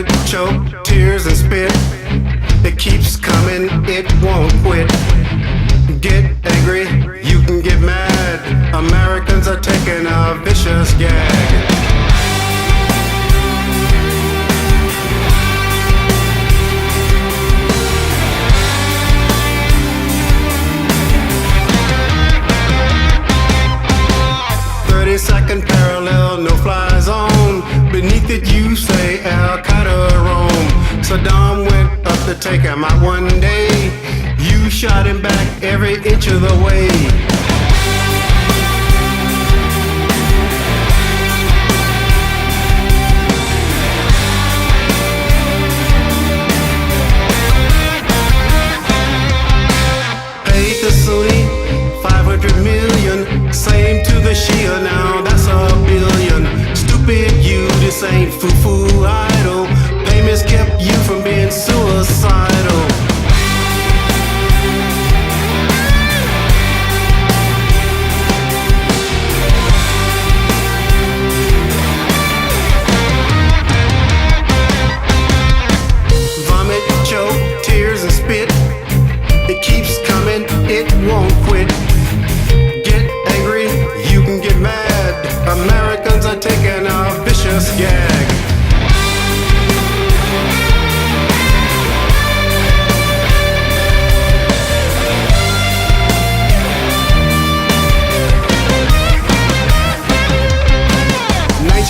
Vomit, choke, tears and spit. It keeps coming, it won't quit. Get angry, you can get mad. Americans are taking a vicious gag. Second parallel, no fly zone. Beneath it you say Al Qaeda Rome. Saddam went up to take him out one day. You shot him back every inch of the way. Paid the Sunni 500 million, same to the Shia, now that's a billion. Stupid you, this ain't foo-foo idol. Payments kept you from being suicidal. Vomit, choke, tears and spit. It keeps coming, it won't quit. Americans are taking a vicious gag.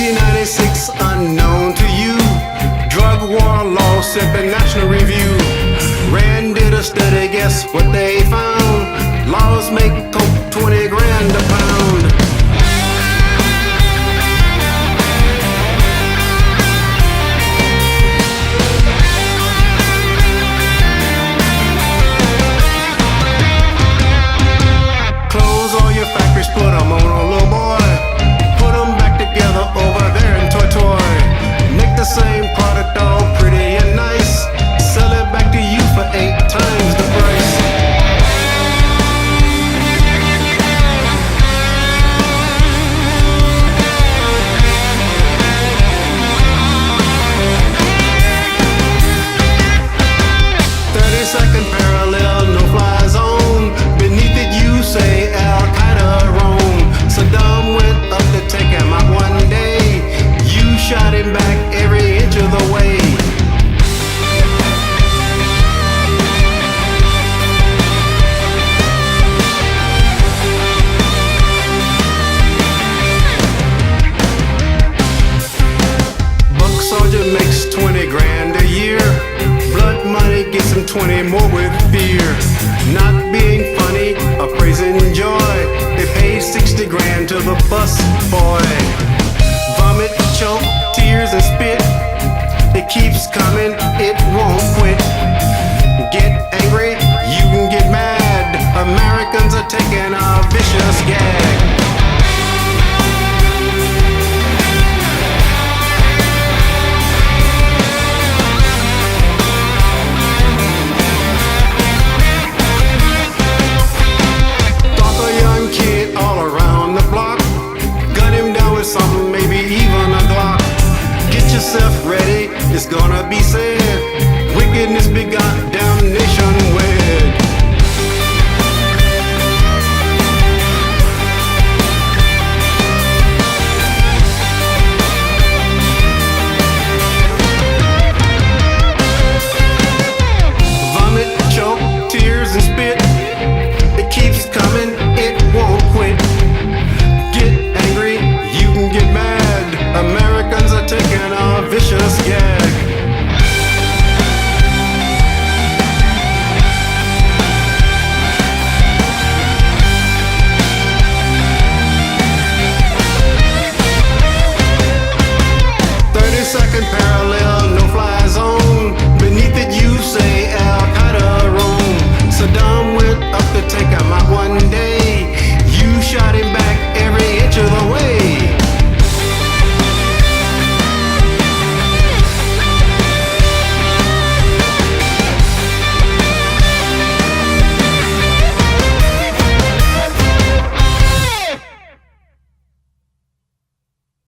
'96, unknown to you. Drug war law sent the National Review. Rand did a study, guess what they found? Laws make coke 20 grand a pound. Put them on a little boy, put them back together over there in Toy Toy. Make the same product all pretty and nice, sell it back to you for 8 times the price. Second parallel, no fly zone. Beneath it you say Al Qaeda Rome. Saddam went up to take him out one day. You shot him back every inch of the way. Buck soldier makes 20 grand a year. Blood money gets him 20 more with fear. Not being funny or praising joy. They paid 60 grand to the bus boy. Vomit, choke, tears and spit. It keeps coming, it won't quit. Get angry, you can get mad. Americans are taking a vicious gag. Something, maybe even a Glock. Get yourself ready, it's gonna be said. Wickedness begot